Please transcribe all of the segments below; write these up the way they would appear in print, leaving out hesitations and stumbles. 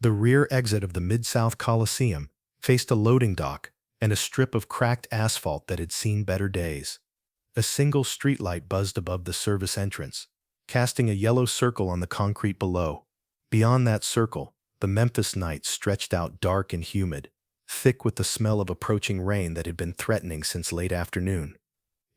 The rear exit of the Mid-South Coliseum faced a loading dock and a strip of cracked asphalt that had seen better days. A single streetlight buzzed above the service entrance, casting a yellow circle on the concrete below. Beyond that circle, the Memphis night stretched out dark and humid, thick with the smell of approaching rain that had been threatening since late afternoon.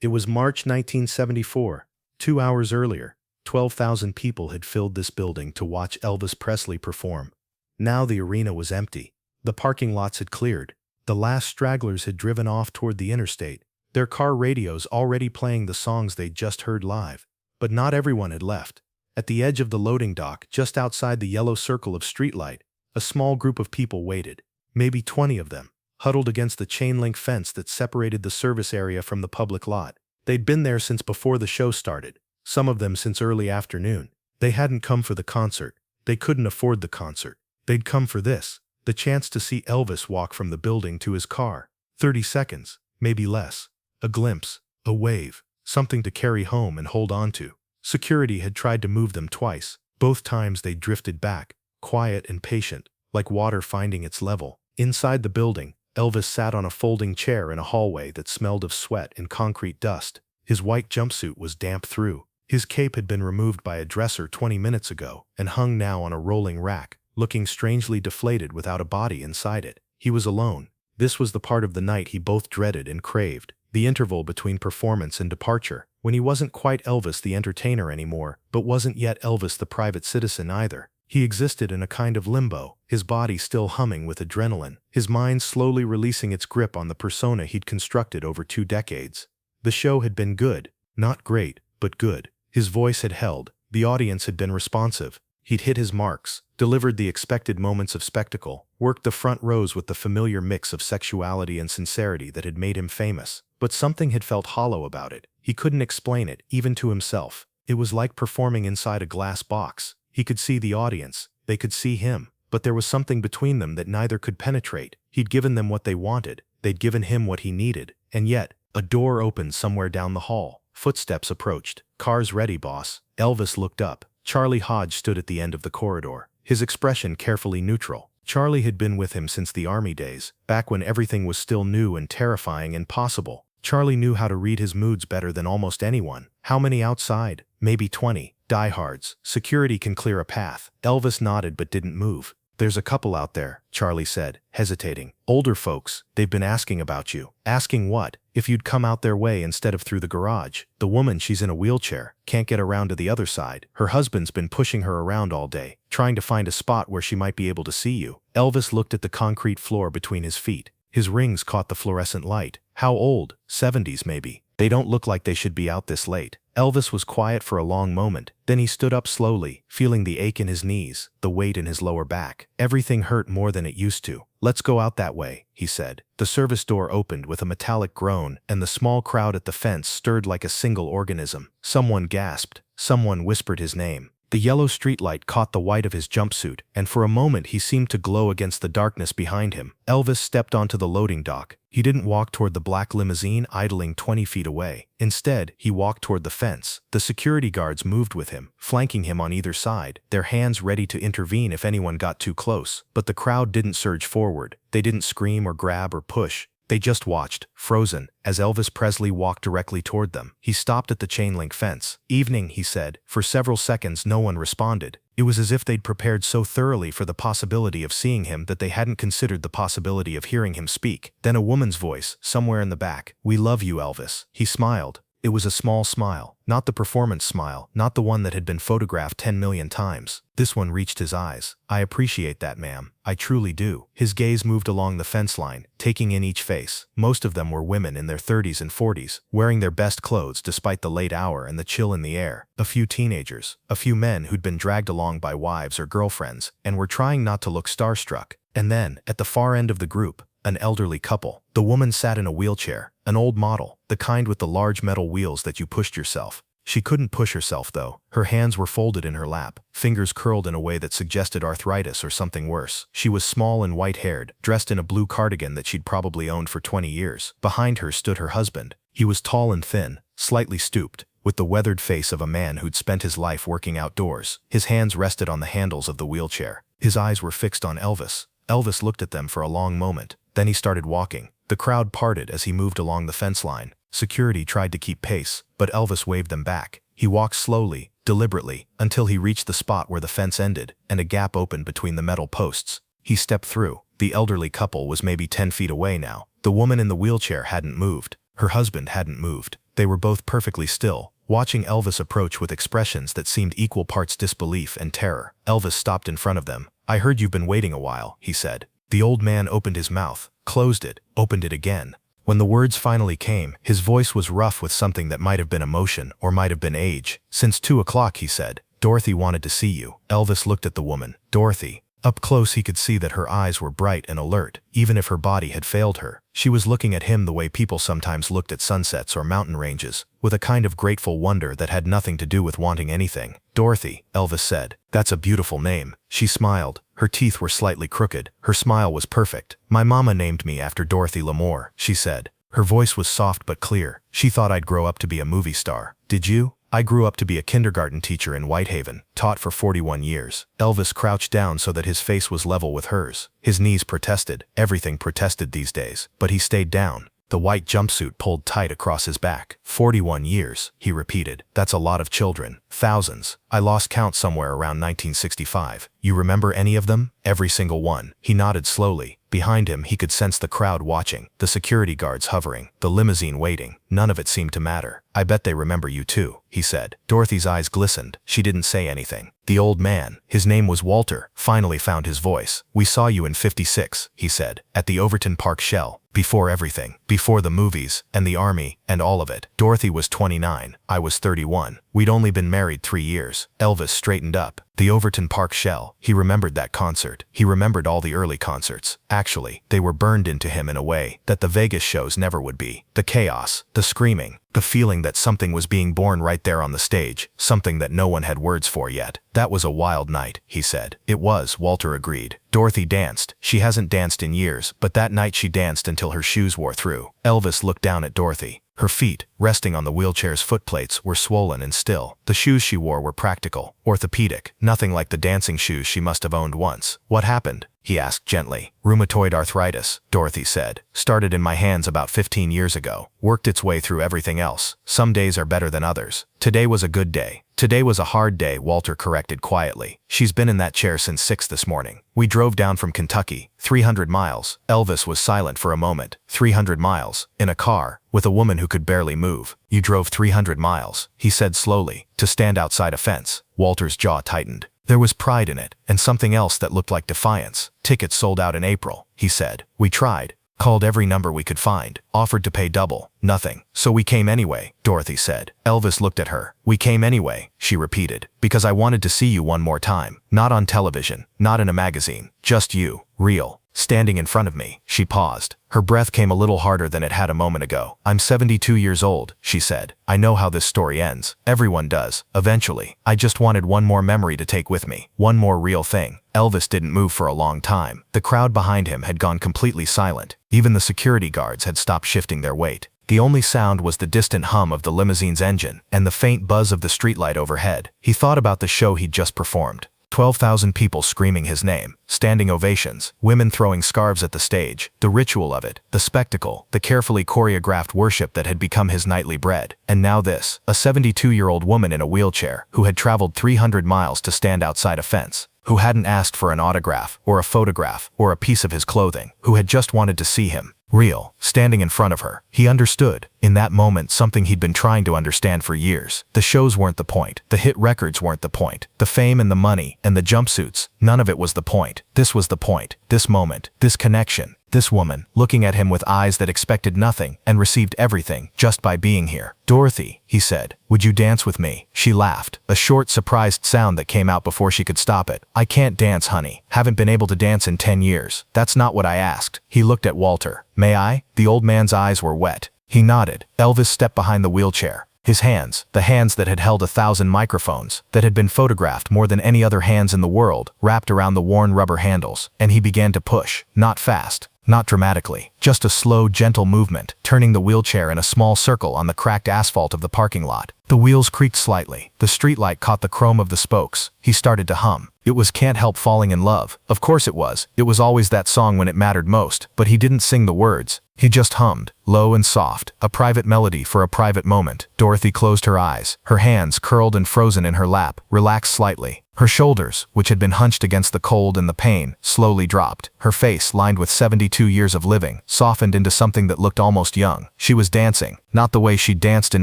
It was March 1974. 2 hours earlier, 12,000 people had filled this building to watch Elvis Presley perform. Now the arena was empty. The parking lots had cleared. The last stragglers had driven off toward the interstate, their car radios already playing the songs they'd just heard live. But not everyone had left. At the edge of the loading dock, just outside the yellow circle of streetlight, a small group of people waited. Maybe 20 of them, huddled against the chain-link fence that separated the service area from the public lot. They'd been there since before the show started, some of them since early afternoon. They hadn't come for the concert. They couldn't afford the concert. They'd come for this, the chance to see Elvis walk from the building to his car. 30 seconds, maybe less. A glimpse, a wave, something to carry home and hold on to. Security had tried to move them twice. Both times they drifted back, quiet and patient, like water finding its level. Inside the building, Elvis sat on a folding chair in a hallway that smelled of sweat and concrete dust. His white jumpsuit was damp through. His cape had been removed by a dresser 20 minutes ago and hung now on a rolling rack, looking strangely deflated without a body inside it. He was alone. This was the part of the night he both dreaded and craved, the interval between performance and departure, when he wasn't quite Elvis the entertainer anymore, but wasn't yet Elvis the private citizen either. He existed in a kind of limbo, his body still humming with adrenaline, his mind slowly releasing its grip on the persona he'd constructed over 2 decades. The show had been good, not great, but good. His voice had held, the audience had been responsive. He'd hit his marks, delivered the expected moments of spectacle, worked the front rows with the familiar mix of sexuality and sincerity that had made him famous. But something had felt hollow about it. He couldn't explain it, even to himself. It was like performing inside a glass box. He could see the audience, they could see him, but there was something between them that neither could penetrate. He'd given them what they wanted, they'd given him what he needed, and yet, a door opened somewhere down the hall. Footsteps approached. "Car's ready, boss." Elvis looked up. Charlie Hodge stood at the end of the corridor, his expression carefully neutral. Charlie had been with him since the army days, back when everything was still new and terrifying and possible. Charlie knew how to read his moods better than almost anyone. How many outside? Maybe 20. Diehards. Security can clear a path. Elvis nodded but didn't move. "There's a couple out there," Charlie said, hesitating. "Older folks. They've been asking about you." "Asking what?" "If you'd come out their way instead of through the garage. The woman, she's in a wheelchair, can't get around to the other side. Her husband's been pushing her around all day, trying to find a spot where she might be able to see you." Elvis looked at the concrete floor between his feet. His rings caught the fluorescent light. How old? 70s maybe. "They don't look like they should be out this late." Elvis was quiet for a long moment. Then he stood up slowly, feeling the ache in his knees, the weight in his lower back. Everything hurt more than it used to. "Let's go out that way," he said. The service door opened with a metallic groan, and the small crowd at the fence stirred like a single organism. Someone gasped. Someone whispered his name. The yellow streetlight caught the white of his jumpsuit, and for a moment he seemed to glow against the darkness behind him. Elvis stepped onto the loading dock. He didn't walk toward the black limousine idling 20 feet away. Instead, he walked toward the fence. The security guards moved with him, flanking him on either side, their hands ready to intervene if anyone got too close. But the crowd didn't surge forward. They didn't scream or grab or push. They just watched, frozen, as Elvis Presley walked directly toward them. He stopped at the chain-link fence. "Evening," he said. For several seconds no one responded. It was as if they'd prepared so thoroughly for the possibility of seeing him that they hadn't considered the possibility of hearing him speak. Then a woman's voice, somewhere in the back. "We love you, Elvis." He smiled. It was a small smile, not the performance smile, not the one that had been photographed 10 million times. This one reached his eyes. "I appreciate that, ma'am. I truly do." His gaze moved along the fence line, taking in each face. Most of them were women in their 30s and 40s, wearing their best clothes despite the late hour and the chill in the air. A few teenagers, a few men who'd been dragged along by wives or girlfriends, and were trying not to look starstruck. And then, at the far end of the group, an elderly couple. The woman sat in a wheelchair, an old model, the kind with the large metal wheels that you pushed yourself. She couldn't push herself, though. Her hands were folded in her lap, fingers curled in a way that suggested arthritis or something worse. She was small and white-haired, dressed in a blue cardigan that she'd probably owned for 20 years. Behind her stood her husband. He was tall and thin, slightly stooped, with the weathered face of a man who'd spent his life working outdoors. His hands rested on the handles of the wheelchair. His eyes were fixed on Elvis. Elvis looked at them for a long moment. Then he started walking. The crowd parted as he moved along the fence line. Security tried to keep pace, but Elvis waved them back. He walked slowly, deliberately, until he reached the spot where the fence ended, and a gap opened between the metal posts. He stepped through. The elderly couple was maybe 10 feet away now. The woman in the wheelchair hadn't moved. Her husband hadn't moved. They were both perfectly still, watching Elvis approach with expressions that seemed equal parts disbelief and terror. Elvis stopped in front of them. "I heard you've been waiting a while," he said. The old man opened his mouth, closed it, opened it again. When the words finally came, his voice was rough with something that might have been emotion or might have been age. "Since 2 o'clock, he said. "Dorothy wanted to see you." Elvis looked at the woman. Dorothy. Up close he could see that her eyes were bright and alert, even if her body had failed her. She was looking at him the way people sometimes looked at sunsets or mountain ranges, with a kind of grateful wonder that had nothing to do with wanting anything. "Dorothy," Elvis said. "That's a beautiful name." She smiled. Her teeth were slightly crooked. Her smile was perfect. "My mama named me after Dorothy Lamour," she said. Her voice was soft but clear. "She thought I'd grow up to be a movie star." "Did you?" "I grew up to be a kindergarten teacher in Whitehaven, taught for 41 years. Elvis crouched down so that his face was level with hers. His knees protested. Everything protested these days. But he stayed down. The white jumpsuit pulled tight across his back. 41 years, he repeated. "That's a lot of children. Thousands. I lost count somewhere around 1965. You remember any of them?" "Every single one." He nodded slowly. Behind him, he could sense the crowd watching, the security guards hovering, the limousine waiting. None of it seemed to matter. "I bet they remember you too," he said. Dorothy's eyes glistened. She didn't say anything. The old man, his name was Walter, finally found his voice. "We saw you in 56, he said, "at the Overton Park Shell. Before everything. Before the movies, and the army, and all of it." Dorothy was 29. I was 31. We'd only been married 3 years. Elvis straightened up. The Overton Park Shell. He remembered that concert. He remembered all the early concerts. Actually, they were burned into him in a way that the Vegas shows never would be. The chaos, the screaming, the feeling that something was being born right there on the stage, something that no one had words for yet. "That was a wild night," he said. "It was," Walter agreed. "Dorothy danced. She hasn't danced in years, but that night she danced until her shoes wore through." Elvis looked down at Dorothy. Her feet, resting on the wheelchair's footplates, were swollen and still. The shoes she wore were practical, orthopedic, nothing like the dancing shoes she must have owned once. "What happened?" he asked gently. "Rheumatoid arthritis," Dorothy said. "Started in my hands about 15 years ago. Worked its way through everything else. Some days are better than others. Today was a good day." "Today was a hard day," Walter corrected quietly. "She's been in that chair since 6 this morning. We drove down from Kentucky, 300 miles. Elvis was silent for a moment. 300 miles. In a car, with a woman who could barely move. "You drove 300 miles, he said slowly, "to stand outside a fence." Walter's jaw tightened. There was pride in it, and something else that looked like defiance. "Tickets sold out in April," he said. "We tried. Called every number we could find. Offered to pay double. Nothing. So we came anyway," Dorothy said. Elvis looked at her. "We came anyway," she repeated. "Because I wanted to see you one more time. Not on television. Not in a magazine. Just you. Real. Standing in front of me." She paused. Her breath came a little harder than it had a moment ago. "I'm 72 years old," she said. "I know how this story ends. Everyone does, eventually. I just wanted one more memory to take with me. One more real thing." Elvis didn't move for a long time. The crowd behind him had gone completely silent. Even the security guards had stopped shifting their weight. The only sound was the distant hum of the limousine's engine and the faint buzz of the streetlight overhead. He thought about the show he'd just performed. 12,000 people screaming his name, standing ovations, women throwing scarves at the stage, the ritual of it, the spectacle, the carefully choreographed worship that had become his nightly bread. And now this, a 72-year-old woman in a wheelchair, who had traveled 300 miles to stand outside a fence, who hadn't asked for an autograph, or a photograph, or a piece of his clothing, who had just wanted to see him. Real, standing in front of her. He understood, in that moment, something he'd been trying to understand for years. The shows weren't the point. The hit records weren't the point. The fame and the money, and the jumpsuits, none of it was the point. This was the point. This moment. This connection. This woman, looking at him with eyes that expected nothing, and received everything, just by being here. "Dorothy," he said, "would you dance with me?" She laughed, a short, surprised sound that came out before she could stop it. "I can't dance, honey. Haven't been able to dance in 10 years. That's not what I asked." He looked at Walter. "May I?" The old man's eyes were wet. He nodded. Elvis stepped behind the wheelchair. His hands, the hands that had held 1,000 microphones, that had been photographed more than any other hands in the world, wrapped around the worn rubber handles, and he began to push, not fast, Not dramatically, just a slow, gentle movement, turning the wheelchair in a small circle on the cracked asphalt of the parking lot. The wheels creaked slightly. The streetlight caught the chrome of the spokes. He started to hum. It was "Can't Help Falling in Love." Of course it was. It was always that song when it mattered most, but he didn't sing the words. He just hummed, low and soft, a private melody for a private moment. Dorothy closed her eyes. Her hands, curled and frozen in her lap, relaxed slightly. Her shoulders, which had been hunched against the cold and the pain, slowly dropped. Her face, lined with 72 years of living, softened into something that looked almost young. She was dancing, not the way she'd danced in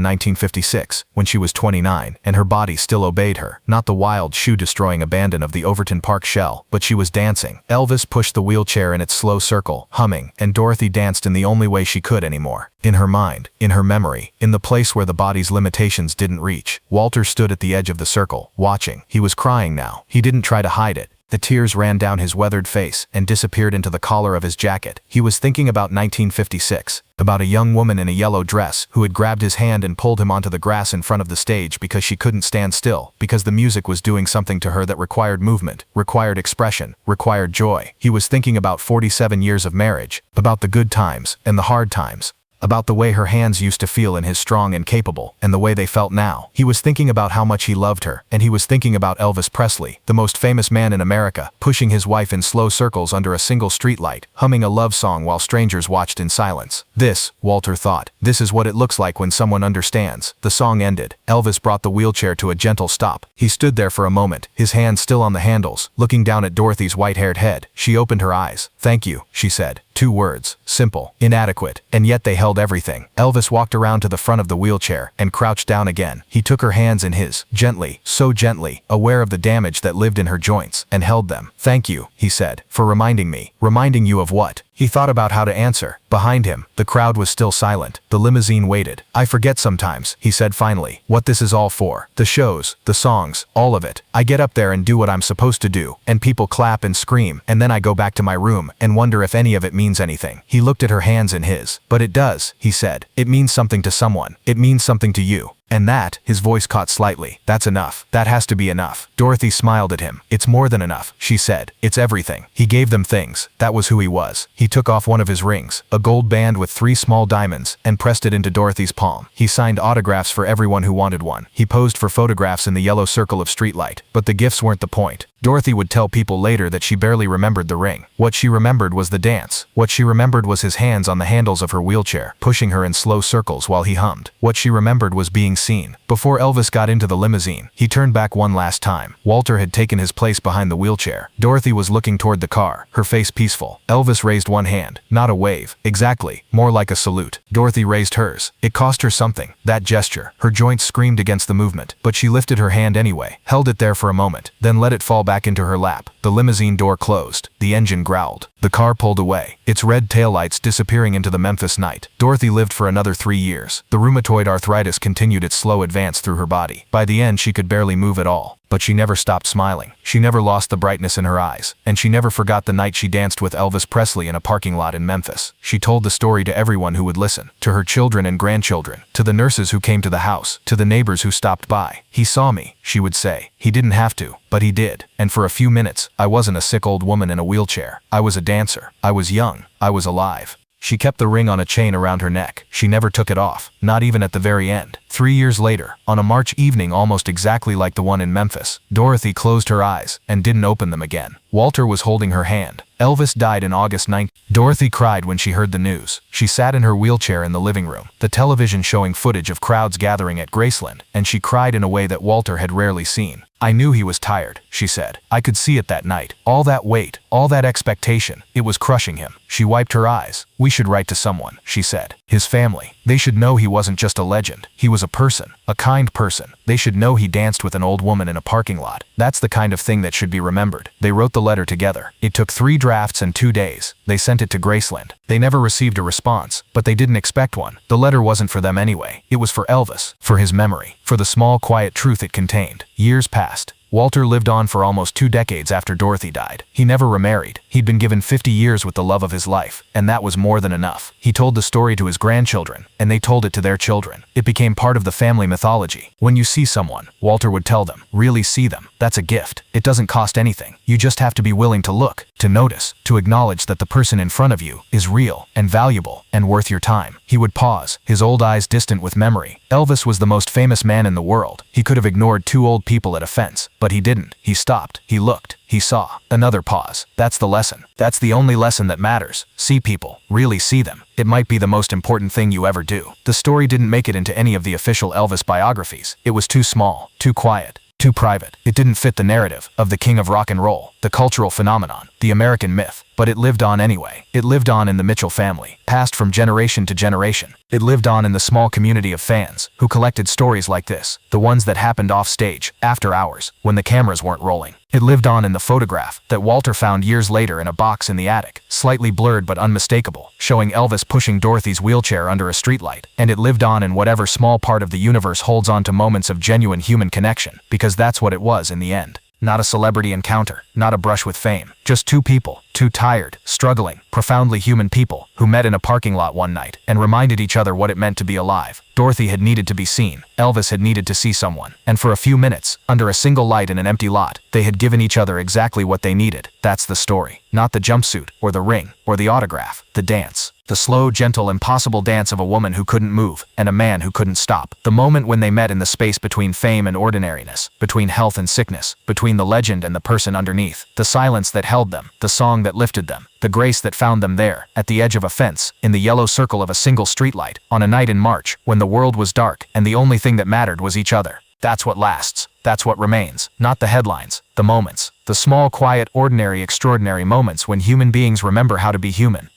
1956, when she was 29, and her body still obeyed her, not the wild, shoe-destroying abandon of the Overton Park shell, but she was dancing. Elvis pushed the wheelchair in its slow circle, humming, and Dorothy danced in the only way she could anymore. In her mind, in her memory, in the place where the body's limitations didn't reach. Walter stood at the edge of the circle, watching. He was crying now. He didn't try to hide it. The tears ran down his weathered face and disappeared into the collar of his jacket. He was thinking about 1956, about a young woman in a yellow dress who had grabbed his hand and pulled him onto the grass in front of the stage because she couldn't stand still, because the music was doing something to her that required movement, required expression, required joy. He was thinking about 47 years of marriage, about the good times and the hard times, about the way her hands used to feel in his strong and capable, and the way they felt now. He was thinking about how much he loved her, and he was thinking about Elvis Presley, the most famous man in America, pushing his wife in slow circles under a single streetlight, humming a love song while strangers watched in silence. This, Walter thought, this is what it looks like when someone understands. The song ended. Elvis brought the wheelchair to a gentle stop. He stood there for a moment, his hands still on the handles, looking down at Dorothy's white-haired head. She opened her eyes. "Thank you," she said. 2 words, simple, inadequate, and yet they held everything. Elvis walked around to the front of the wheelchair and crouched down again. He took her hands in his, gently, so gently, aware of the damage that lived in her joints, and held them. "Thank you," he said, "for reminding me." Reminding you of what? He thought about how to answer. Behind him, the crowd was still silent. The limousine waited. "I forget sometimes," he said finally, "what this is all for. The shows, the songs, all of it. I get up there and do what I'm supposed to do, and people clap and scream, and then I go back to my room and wonder if any of it means anything." He looked at her hands in his. "But it does," he said. "It means something to someone. It means something to you. And that," his voice caught slightly, "that's enough. That has to be enough." Dorothy smiled at him. "It's more than enough," she said. "It's everything." He gave them things. That was who he was. He took off one of his rings, a gold band with 3 small diamonds, and pressed it into Dorothy's palm. He signed autographs for everyone who wanted one. He posed for photographs in the yellow circle of streetlight. But the gifts weren't the point. Dorothy would tell people later that she barely remembered the ring. What she remembered was the dance. What she remembered was his hands on the handles of her wheelchair, pushing her in slow circles while he hummed. What she remembered was being seen. Before Elvis got into the limousine, he turned back one last time. Walter had taken his place behind the wheelchair. Dorothy was looking toward the car, her face peaceful. Elvis raised one hand. Not a wave. Exactly. More like a salute. Dorothy raised hers. It cost her something. That gesture. Her joints screamed against the movement, but she lifted her hand anyway, held it there for a moment, then let it fall back into her lap. The limousine door closed. The engine growled. The car pulled away, its red taillights disappearing into the Memphis night. Dorothy lived for another 3 years. The rheumatoid arthritis continued its slow advance through her body. By the end, she could barely move at all. But she never stopped smiling. She never lost the brightness in her eyes. And she never forgot the night she danced with Elvis Presley in a parking lot in Memphis. She told the story to everyone who would listen. To her children and grandchildren. To the nurses who came to the house. To the neighbors who stopped by. "He saw me," she would say. "He didn't have to, but he did. And for a few minutes, I wasn't a sick old woman in a wheelchair. I was a dancer. I was young. I was alive." She kept the ring on a chain around her neck. She never took it off, not even at the very end. 3 years later, on a March evening almost exactly like the one in Memphis, Dorothy closed her eyes and didn't open them again. Walter was holding her hand. Elvis died in August 9th. Dorothy cried when she heard the news. She sat in her wheelchair in the living room, the television showing footage of crowds gathering at Graceland, and she cried in a way that Walter had rarely seen. "I knew he was tired," she said. "I could see it that night. All that weight, all that expectation, it was crushing him." She wiped her eyes. "We should write to someone," she said. "His family. They should know he wasn't just a legend. He was a person, a kind person. They should know he danced with an old woman in a parking lot. That's the kind of thing that should be remembered." They wrote the letter together. It took 3 drafts and 2 days. They sent it to Graceland. They never received a response, but they didn't expect one. The letter wasn't for them anyway. It was for Elvis, for his memory, for the small quiet truth it contained. Years passed. Walter lived on for almost 2 decades after Dorothy died. He never remarried. He'd been given 50 years with the love of his life, and that was more than enough. He told the story to his grandchildren, and they told it to their children. It became part of the family mythology. When you see someone, Walter would tell them, really see them. That's a gift. It doesn't cost anything. You just have to be willing to look, to notice, to acknowledge that the person in front of you is real and valuable and worth your time. He would pause, his old eyes distant with memory. Elvis was the most famous man in the world. He could have ignored two old people at a fence, but he didn't. He stopped. He looked. He saw. Another pause. That's the lesson. That's the only lesson that matters. See people. Really see them. It might be the most important thing you ever do. The story didn't make it into any of the official Elvis biographies. It was too small, too quiet, too private. It didn't fit the narrative of the king of rock and roll, the cultural phenomenon, the American myth. But it lived on anyway. It lived on in the Mitchell family, passed from generation to generation. It lived on in the small community of fans who collected stories like this, the ones that happened off stage, after hours, when the cameras weren't rolling. It lived on in the photograph that Walter found years later in a box in the attic, slightly blurred but unmistakable, showing Elvis pushing Dorothy's wheelchair under a streetlight. And it lived on in whatever small part of the universe holds on to moments of genuine human connection, because that's what it was in the end. Not a celebrity encounter, not a brush with fame, just two people, two tired, struggling, profoundly human people who met in a parking lot one night and reminded each other what it meant to be alive. Dorothy had needed to be seen, Elvis had needed to see someone, and for a few minutes, under a single light in an empty lot, they had given each other exactly what they needed. That's the story. Not the jumpsuit, or the ring, or the autograph, the dance. The slow, gentle, impossible dance of a woman who couldn't move, and a man who couldn't stop. The moment when they met in the space between fame and ordinariness, between health and sickness, between the legend and the person underneath. The silence that held them, the song that lifted them, the grace that found them there, at the edge of a fence, in the yellow circle of a single streetlight, on a night in March, when the world was dark, and the only thing that mattered was each other. That's what lasts. That's what remains. Not the headlines, the moments. The small, quiet, ordinary, extraordinary moments when human beings remember how to be human.